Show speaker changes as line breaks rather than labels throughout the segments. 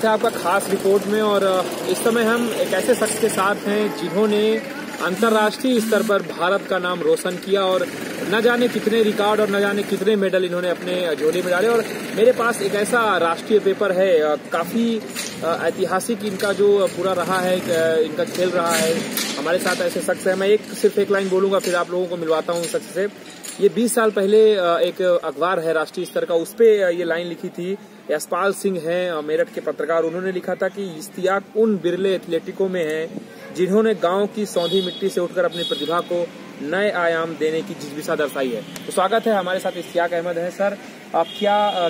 स्वागत है आपका खास रिपोर्ट में। और इस समय हम एक ऐसे शख्स के साथ हैं जिन्होंने अंतर्राष्ट्रीय स्तर पर भारत का नाम रोशन किया और न जाने कितने रिकॉर्ड और न जाने कितने मेडल इन्होंने अपने झोली में डाले। और मेरे पास एक ऐसा राष्ट्रीय पेपर है, काफी ऐतिहासिक इनका जो पूरा रहा है, इनका खेल रहा है। हमारे साथ ऐसे शख्स है, मैं सिर्फ एक लाइन बोलूंगा फिर आप लोगों को मिलवाता हूँ शख्स से। ये 20 साल पहले एक अखबार है राष्ट्रीय स्तर का, उस पे ये लाइन लिखी थी। यशपाल सिंह हैं मेरठ के पत्रकार, उन्होंने लिखा था कि इश्तियाक उन बिरले एथलेटिकों में हैं जिन्होंने गांव की सौंधी मिट्टी से उठकर अपनी प्रतिभा को नए आयाम देने की जिज्ञासा दर्शाई है। तो स्वागत है, हमारे साथ इश्तियाक अहमद है। सर, आप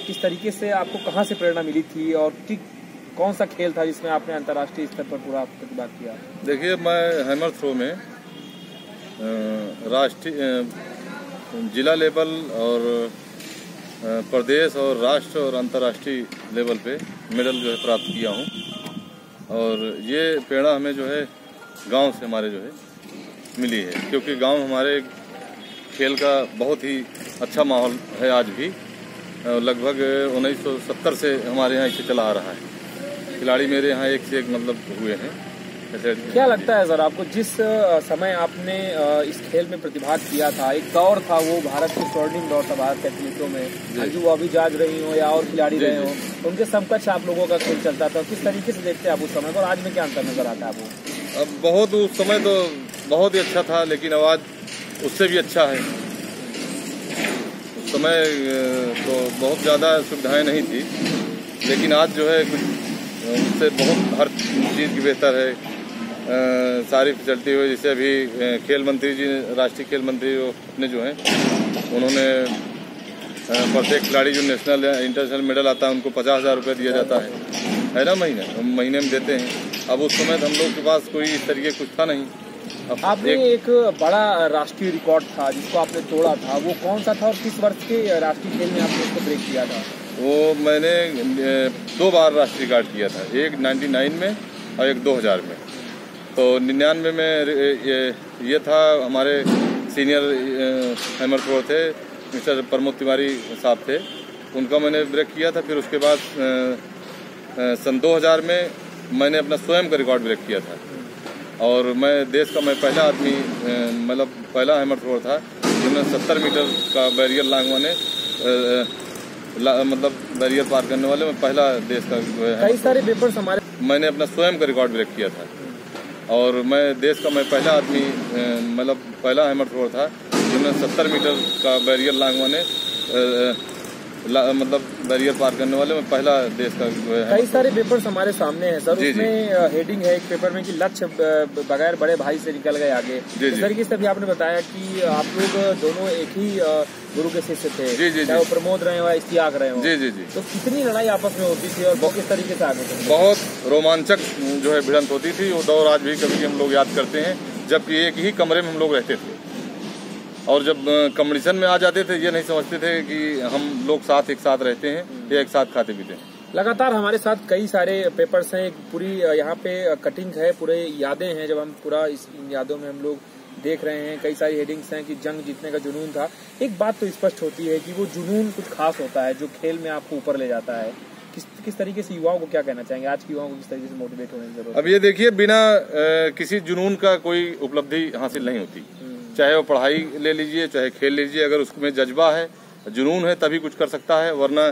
किस तरीके से आपको कहाँ से प्रेरणा मिली थी और कौन सा खेल था जिसमें आपने अंतर्राष्ट्रीय स्तर पर पूरा प्रतिभा किया?
देखिए, मैं हैमर थ्रो में राष्ट्रीय जिला लेवल और प्रदेश और राष्ट्र और अंतर्राष्ट्रीय लेवल पे मेडल जो है प्राप्त किया हूँ। और ये प्रेरणा हमें जो है गांव से हमारे जो है मिली है, क्योंकि गांव हमारे खेल का बहुत ही अच्छा माहौल है आज भी। लगभग 1970 से हमारे यहाँ इसे चला आ रहा है। खिलाड़ी मेरे यहाँ एक से एक मतलब हुए हैं।
क्या लगता है सर आपको, जिस समय आपने इस खेल में प्रतिभाग किया था, एक दौर था वो भारत के स्वर्णिम दौर था भारत के एथलीटों में, अंजू अभी जाग रही हो या और खिलाड़ी रहे हो, उनके समकक्ष आप लोगों का खेल चलता था। किस तरीके से देखते हैं आप उस समय को और आज में क्या अंतर नजर आता है आपको?
अब बहुत उस समय तो बहुत ही अच्छा था, लेकिन अब आज उससे भी अच्छा है। उस समय तो बहुत ज़्यादा सुविधाएं नहीं थी, लेकिन आज जो है कुछ उससे बहुत हर चीज़ की बेहतर है। सारी फैसिलिटी हुई। जैसे अभी खेल मंत्री जी, राष्ट्रीय खेल मंत्री अपने जो हैं, उन्होंने प्रत्येक खिलाड़ी जो नेशनल या इंटरनेशनल मेडल आता है उनको 50,000 रुपये दिया जाता है ना, महीने में देते हैं। अब उस समय हम लोग के पास कोई इस तरीके कुछ था नहीं। अब
आपने एक बड़ा राष्ट्रीय रिकॉर्ड था जिसको आपने तोड़ा था, वो कौन सा था और किस वर्ष के राष्ट्रीय खेल में आपने उसको ब्रेक किया था?
वो मैंने 2 बार राष्ट्रीय रिकॉर्ड किया था, एक 99 में और एक 2000 में। तो 99 में ये था, हमारे सीनियर हैमर थ्रो थे मिस्टर प्रमोद तिवारी साहब थे, उनका मैंने ब्रेक किया था। फिर उसके बाद सन 2000 में मैंने अपना स्वयं का रिकॉर्ड ब्रेक किया था। और मैं देश का पहला आदमी, मतलब पहला हैमर थ्रो था जिन्होंने 70 मीटर का बैरियर लांघवाने मतलब बैरियर पार करने वाले में पहला देश का
कई सारे पेपर्स हमारे,
मैंने अपना स्वयं का रिकॉर्ड ब्रेक किया था। और मैं देश का पहला आदमी, मतलब पहला हैमर थ्रो था जिन्होंने 70 मीटर का बैरियर लांघवाने मतलब बैरियर पार करने वाले में पहला देश का
कई सारे पेपर्स हमारे सामने हैं सर। उसमें हेडिंग है एक पेपर में कि लक्ष्य बगैर बड़े भाई से निकल गए आगे। इस तरीके से भी आपने बताया कि आप लोग दोनों एक ही गुरु के शिष्य थे, चाहे वो प्रमोद रहे हो या इश्तियाक रहे हो।
जी।
तो कितनी लड़ाई आपस में होती थी और किस तरीके से आगे थे?
बहुत रोमांचक जो है भिड़ंत होती थी। वो दौर आज भी कभी हम लोग याद करते हैं, जबकि एक ही कमरे में हम लोग रहते थे। और जब कंपटीशन में आ जाते थे, ये नहीं समझते थे कि हम लोग एक साथ रहते हैं या एक साथ खाते पीते हैं।
लगातार हमारे साथ कई सारे पेपर्स हैं, पूरी यहाँ पे कटिंग है, पूरे यादें हैं। जब हम पूरा इन यादों में हम लोग देख रहे हैं, कई सारी हेडिंग्स हैं कि जंग जीतने का जुनून था। एक बात तो स्पष्ट होती है कि वो जुनून कुछ खास होता है जो खेल में आपको ऊपर ले जाता है। किस तरीके से युवाओं को क्या कहना चाहेंगे, आज के युवाओं को किस तरीके से मोटिवेट होने की जरूरत?
अब ये देखिए, बिना किसी जुनून का कोई उपलब्धि हासिल नहीं होती। चाहे वो पढ़ाई ले लीजिए, चाहे खेल लीजिए, अगर उसमें जज्बा है, जुनून है, तभी कुछ कर सकता है। वरना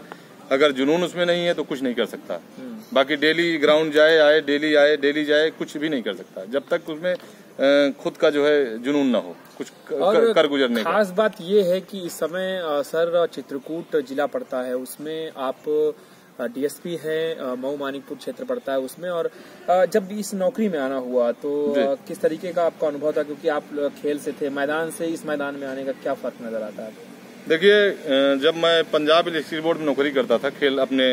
अगर जुनून उसमें नहीं है तो कुछ नहीं कर सकता। बाकी डेली ग्राउंड जाए, डेली जाए, कुछ भी नहीं कर सकता जब तक उसमें खुद का जो है जुनून ना हो, कुछ कर गुजरने का।
खास बात ये है कि इस समय सर चित्रकूट जिला पड़ता है, उसमें आप डीएसपी है, मऊ मानिकपुर क्षेत्र पड़ता है उसमें। और जब इस नौकरी में आना हुआ तो किस तरीके का आपका अनुभव था, क्योंकि आप खेल से थे, मैदान से इस मैदान में आने का क्या फर्क नजर आता है?
देखिए, जब मैं पंजाब इलेक्ट्रिसिटी बोर्ड में नौकरी करता था, खेल अपने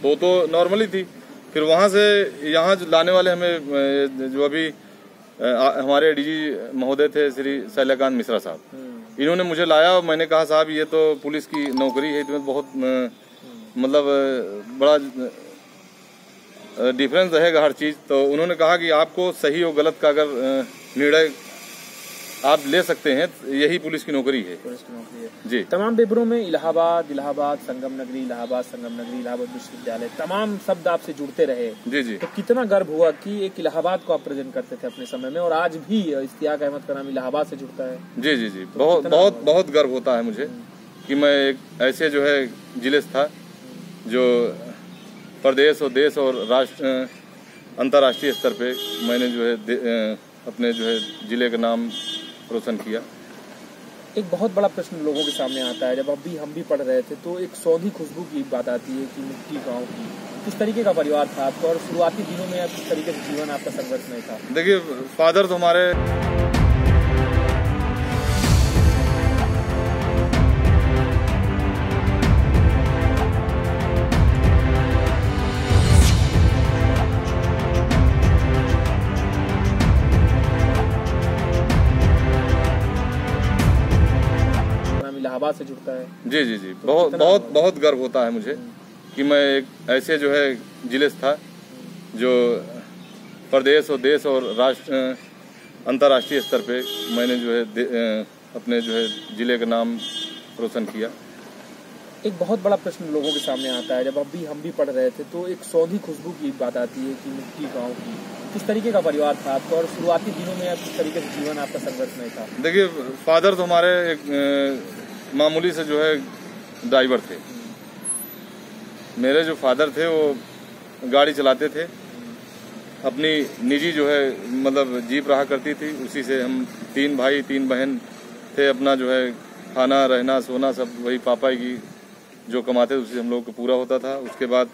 तो नॉर्मली थी। फिर वहां से यहाँ लाने वाले हमें जो अभी हमारे डीजी महोदय थे श्री शैलकांत मिश्रा साहब, इन्होंने मुझे लाया। और मैंने कहा, साहब ये तो पुलिस की नौकरी है, इसमें बहुत मतलब बड़ा डिफरेंस रहेगा हर चीज़। तो उन्होंने कहा कि आपको सही और गलत का अगर निर्णय आप ले सकते हैं, यही पुलिस की नौकरी है।
पुलिस की नौकरी है
जी।
तमाम पेपरों में इलाहाबाद, इलाहाबाद संगम नगरी, इलाहाबाद संगम नगरी, इलाहाबाद विश्वविद्यालय, तमाम शब्द आपसे जुड़ते रहे।
जी जी।
तो कितना गर्व हुआ कि एक इलाहाबाद को आप प्रेजेंट करते थे अपने समय में, और आज भी इश्तियाक अहमद का नाम इलाहाबाद से जुड़ता है।
जी जी जी, बहुत बहुत बहुत गर्व होता है मुझे कि मैं एक ऐसे जो है जिले से था जो प्रदेश और देश और राष्ट्र अंतर्राष्ट्रीय स्तर पे मैंने जो है अपने जो है जिले का नाम रोशन किया।
एक बहुत बड़ा प्रश्न लोगों के सामने आता है, जब अभी हम भी पढ़ रहे थे तो एक सौंधी खुशबू की बात आती है कि मिट्टी गांव की, किस तरीके का परिवार था आपका और शुरुआती दिनों में किस तरीके से जीवन आपका संघर्ष में था?
देखिए, फादर तो हमारे
इलाहाबाद से जुड़ता है।
जी जी जी, बहुत बहुत बहुत गर्व होता है मुझे कि मैं एक ऐसे जो है जिले से था जो प्रदेश और देश और राष्ट्र अंतर्राष्ट्रीय स्तर पे मैंने जो है अपने जो है जिले का नाम रोशन किया।
एक बहुत बड़ा प्रश्न लोगों के सामने आता है, जब अभी हम भी पढ़ रहे थे तो एक सौंधी खुशबू की बात आती है कि मिट्टी गांव की, किस तरीके का परिवार था आपका और शुरुआती दिनों में किस तरीके से जीवन आपका संघर्ष में था?
देखिए, फादर तो हमारे एक मामूली से जो है ड्राइवर थे। मेरे जो फादर थे वो गाड़ी चलाते थे, अपनी निजी जो है मतलब जीप रहा करती थी, उसी से हम 3 भाई 3 बहन थे। अपना जो है खाना रहना सोना सब वही पापा की जो कमाते थे उसी से हम लोग को पूरा होता था। उसके बाद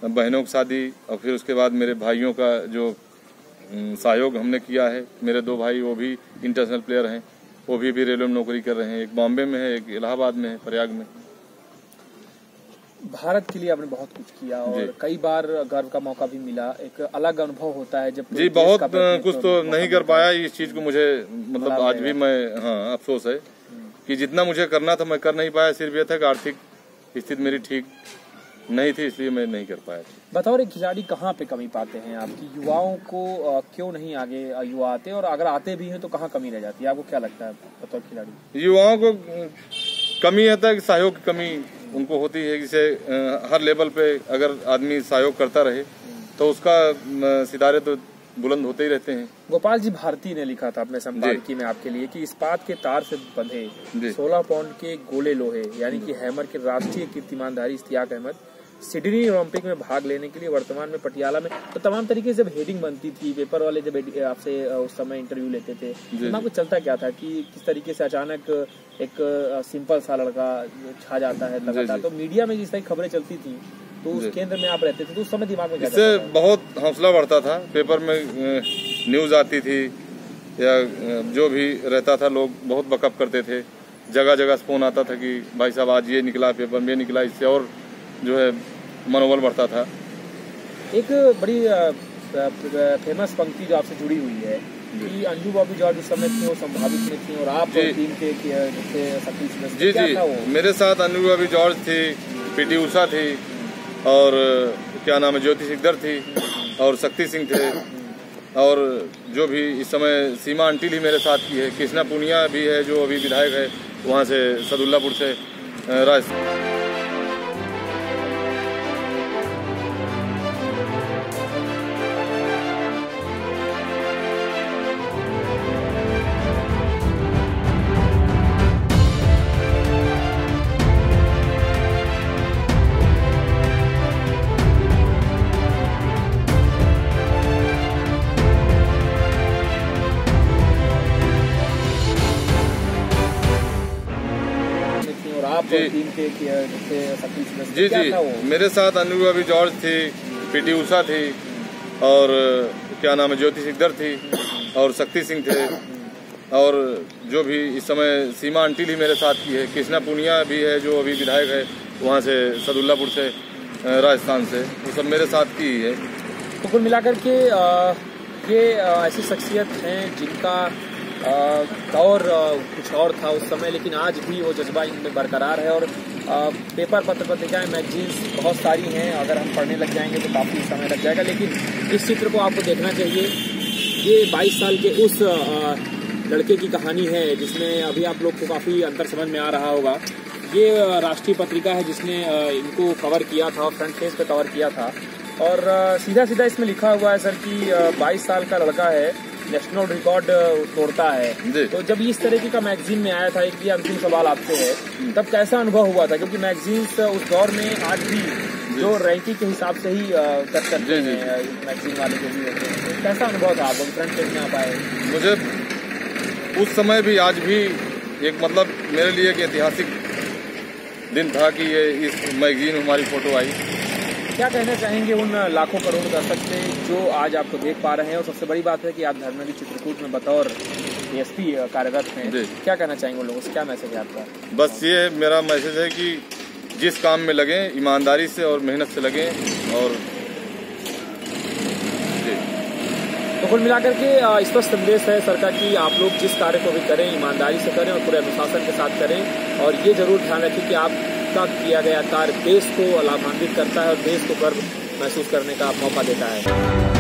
बहनों की शादी और फिर उसके बाद मेरे भाइयों का जो सहयोग हमने किया है। मेरे 2 भाई वो भी इंटरनेशनल प्लेयर हैं, वो भी रेलवे में नौकरी कर रहे हैं। एक बॉम्बे में है, एक इलाहाबाद में है, प्रयाग में।
भारत के लिए आपने बहुत कुछ किया और कई बार गर्व का मौका भी मिला। एक अलग अनुभव होता है जब
जी, बहुत कुछ तो नहीं कर पाया। इस चीज को मुझे मतलब आज भी मैं अफसोस है कि जितना मुझे करना था मैं कर नहीं पाया। सिर्फ ये था कि आर्थिक स्थिति मेरी ठीक नहीं थी, इसलिए मैं नहीं कर पाया।
बतौर एक खिलाड़ी कहाँ पे कमी पाते हैं आपकी? युवाओं को क्यों नहीं आगे युवा आते, और अगर आते भी हैं तो कहाँ कमी रह जाती है? आपको क्या लगता है बतौर खिलाड़ी?
युवाओं को कमी आता है कि सहयोग की कमी उनको होती है। जिसे हर लेवल पे अगर आदमी सहयोग करता रहे तो उसका सितारे तो बुलंद होते ही रहते हैं।
गोपाल जी भारती ने लिखा था अपने संपादकीय में आपके लिए कि इस्पात के तार से बंधे 16 पाउंड के गोले लोहे यानी कि हैमर के राष्ट्रीय कीर्तिमानधारी इश्तियाक अहमद सिडनी ओलंपिक में भाग लेने के लिए वर्तमान में पटियाला में, तो तमाम तरीके से हेडिंग बनती थी, पेपर वाले जब आपसे उस समय इंटरव्यू लेते थे, दिमाग में चलता क्या था कि किस तरीके से अचानक एक सिंपल सा लड़का छा जाता है लगातार? तो मीडिया में जिस तरह खबरें चलती थी तो उस केंद्र में आप रहते थे, तो उस समय दिमाग में क्या
इससे बहुत हौसला बढ़ता था। पेपर में न्यूज आती थी या जो भी रहता था, लोग बहुत बकअप करते थे। जगह जगह से फोन आता था कि भाई साहब आज ये निकला, पेपर में ये निकला। इससे और जो है मनोबल बढ़ता था।
एक बड़ी फेमस पंक्ति जो आपसे जुड़ी हुई है कि अंजू बॉबी जॉर्ज उस समय थी, वो संभावित में थी और आप टीम के
जी जी, मेरे साथ अंजू बॉबी जॉर्ज थी, पीटी उषा थी और क्या नाम है ज्योति सिकदर थी और शक्ति सिंह थे, और जो भी इस समय सीमा अंटिल ही मेरे साथ की है। कृष्णा पुनिया भी है जो अभी विधायक है वहाँ से सदुल्लापुर से राजस्थान। जी जी, मेरे साथ अंजू बॉबी जॉर्ज थी, पीटी उषा थी और क्या नाम है ज्योति सिकदर थी और शक्ति सिंह थे, और जो भी इस समय सीमा अंटिल ही मेरे साथ की है। कृष्णा पुनिया भी है जो अभी विधायक है वहाँ से सदुल्लापुर से राजस्थान से, वो सब मेरे साथ की ही है।
तो कुल मिलाकर के ये ऐसी शख्सियत हैं जिनका दौर कुछ और था उस समय, लेकिन आज भी वो जज्बा इनमें बरकरार है। और पेपर पत्र पत्रिकाएं मैगजीन्स बहुत सारी हैं, अगर हम पढ़ने लग जाएंगे तो काफ़ी समय लग जाएगा, लेकिन इस चित्र को आपको देखना चाहिए। ये 22 साल के उस लड़के की कहानी है, जिसमें अभी आप लोग को काफ़ी अंतर समझ में आ रहा होगा। ये राष्ट्रीय पत्रिका है जिसने इनको कवर किया था, फ्रंट पेज पे कवर किया था। और सीधा सीधा इसमें लिखा हुआ है सर कि 22 साल का लड़का है, नेशनल रिकॉर्ड तोड़ता है। तो जब इस तरीके का मैगजीन में आया था, एक ये अंतिम सवाल आपसे है, तब कैसा अनुभव हुआ था? क्योंकि मैगजीन्स उस दौर में आज भी जो रैंकिंग के हिसाब से ही कट करते हैं मैगजीन वाले जो भी होते हैं, तो कैसा अनुभव था आप फ्रंट पेज में आप आए?
मुझे उस समय भी आज भी एक मतलब मेरे लिए एक ऐतिहासिक दिन था कि ये इस मैगजीन में हमारी फोटो आई।
क्या कहना चाहेंगे उन लाखों करोड़ दर्शक से जो आज आपको देख पा रहे हैं? और सबसे बड़ी बात है कि आप धर्मनगरी चित्रकूट में बतौर एसपी कार्यरत हैं, क्या कहना चाहेंगे उन लोगों से? क्या मैसेज है आपका?
बस ये मेरा मैसेज है कि जिस काम में लगे ईमानदारी से और मेहनत से लगे। और
तो कुल मिलाकर के स्पष्ट संदेश है सरकार की, आप लोग जिस कार्य को भी करें ईमानदारी से करें और पूरे अनुशासन के साथ करें। और ये जरूर ध्यान रखें कि आपका किया गया कार्य देश को लाभान्वित करता है और देश को गर्व महसूस करने का मौका देता है।